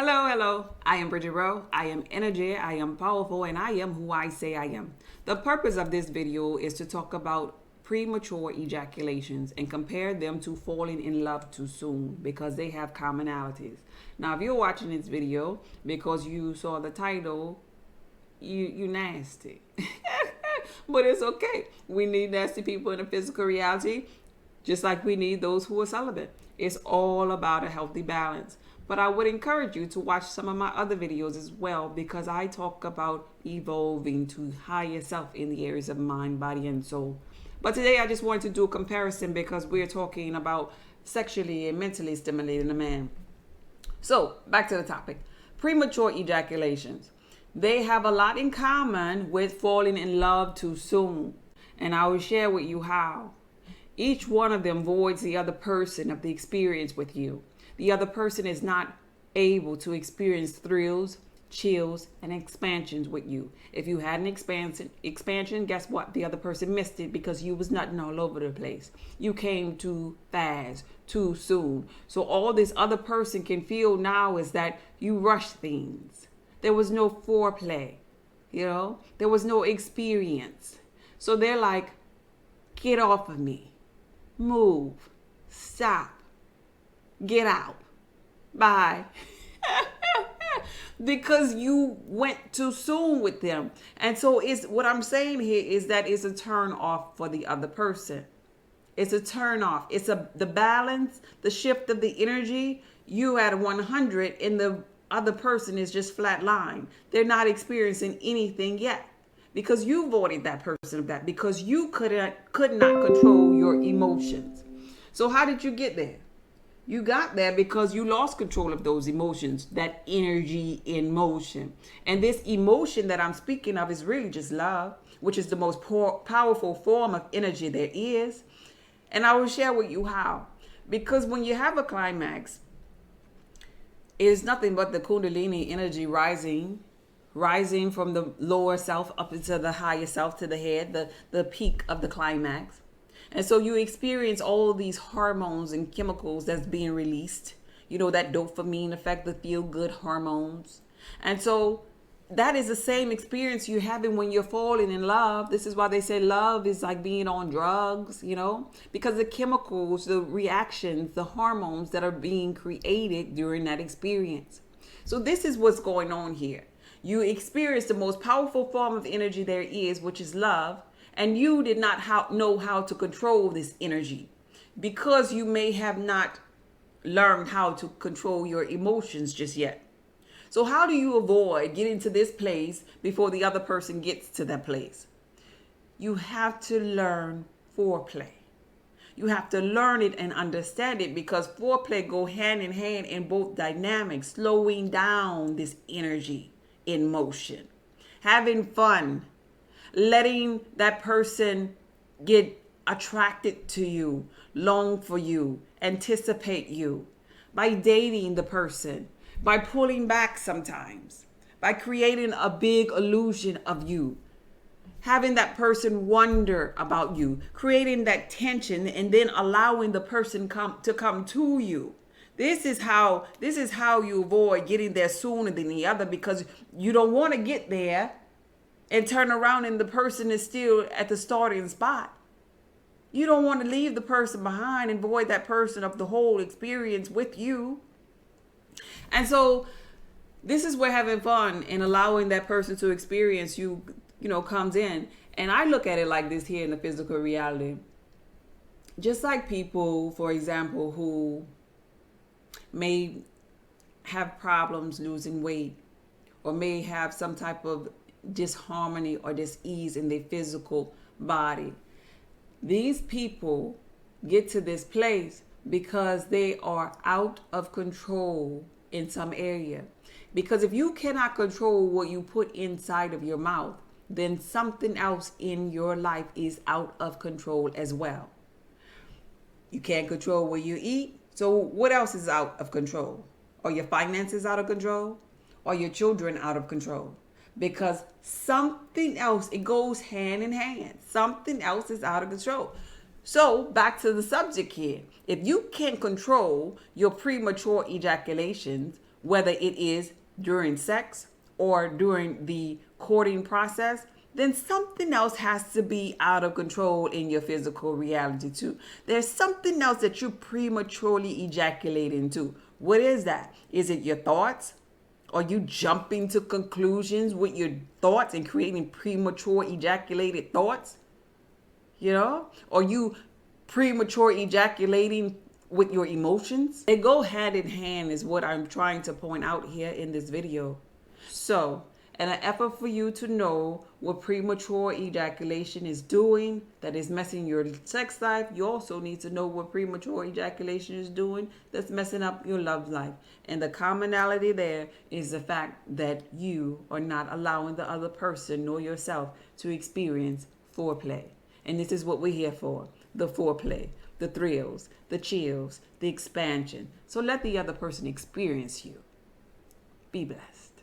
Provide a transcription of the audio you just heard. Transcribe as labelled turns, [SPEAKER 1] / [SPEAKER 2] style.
[SPEAKER 1] Hello, hello. I am Bridget Rowe. I am energy. I am powerful, and I am who I say I am. The purpose of this video is to talk about premature ejaculations and compare them to falling in love too soon because they have commonalities. Now, if you're watching this video because you saw the title, you nasty. But it's okay. We need nasty people in the physical reality, just like we need those who are celibate. It's all about a healthy balance. But I would encourage you to watch some of my other videos as well, because I talk about evolving to higher self in the areas of mind, body, and soul. But today I just wanted to do a comparison because we're talking about sexually and mentally stimulating a man. So back to the topic. Premature ejaculations. They have a lot in common with falling in love too soon. And I will share with you how. Each one of them voids the other person of the experience with you. The other person is not able to experience thrills, chills, and expansions with you. If you had an expansion, guess what? The other person missed it because you was nutting all over the place. You came too fast, too soon. So all this other person can feel now is that you rushed things. There was no foreplay, there was no experience. So they're like, get off of me, move, stop, get out, bye. Because you went too soon with them. And so it's what I'm saying here is that it's a turn off for the other person. It's a turn off. It's the balance, the shift of the energy. You at 100 and the other person is just flat line. They're not experiencing anything yet because you avoided that person of that because you could not control your emotions. So how did you get there? You got there because you lost control of those emotions, that energy in motion. And this emotion that I'm speaking of is really just love, which is the most powerful form of energy there is. And I will share with you how. Because when you have a climax, it is nothing but the Kundalini energy rising from the lower self up into the higher self to the head, the peak of the climax. And so you experience all these hormones and chemicals that's being released, that dopamine effect, the feel good hormones. And so that is the same experience you're having when you're falling in love. This is why they say love is like being on drugs, because the chemicals, the reactions, the hormones that are being created during that experience. So this is what's going on here. You experience the most powerful form of energy there is, which is love. And you did not know how to control this energy because you may have not learned how to control your emotions just yet. So how do you avoid getting to this place before the other person gets to that place? You have to learn foreplay. You have to learn it and understand it because foreplay go hand in hand in both dynamics, slowing down this energy in motion, having fun, letting that person get attracted to you, long for you, anticipate you, by dating the person, by pulling back sometimes, by creating a big illusion of you, having that person wonder about you, creating that tension, and then allowing the person to come to you. This is how you avoid getting there sooner than the other, because you don't want to get there and turn around and the person is still at the starting spot. You don't want to leave the person behind and void that person of the whole experience with you. And so this is where having fun and allowing that person to experience you, comes in. And I look at it like this here in the physical reality. Just like people, for example, who may have problems losing weight or may have some type of disharmony or dis-ease in their physical body. These people get to this place because they are out of control in some area. Because if you cannot control what you put inside of your mouth, then something else in your life is out of control as well. You can't control what you eat, so what else is out of control? Are your finances out of control? Are your children out of control? Because something else, it goes hand in hand. Something else is out of control. So back to the subject here. If you can't control your premature ejaculations, whether it is during sex or during the courting process, then something else has to be out of control in your physical reality too. There's something else that you prematurely ejaculate into. What is that? Is it your thoughts? Are you jumping to conclusions with your thoughts and creating premature ejaculated thoughts? You know? Are you premature ejaculating with your emotions? They go hand in hand is what I'm trying to point out here in this video. So, in an effort for you to know what premature ejaculation is doing that is messing your sex life, you also need to know what premature ejaculation is doing that's messing up your love life. And the commonality there is the fact that you are not allowing the other person nor yourself to experience foreplay. And this is what we're here for: the foreplay, the thrills, the chills, the expansion. So let the other person experience you. Be blessed.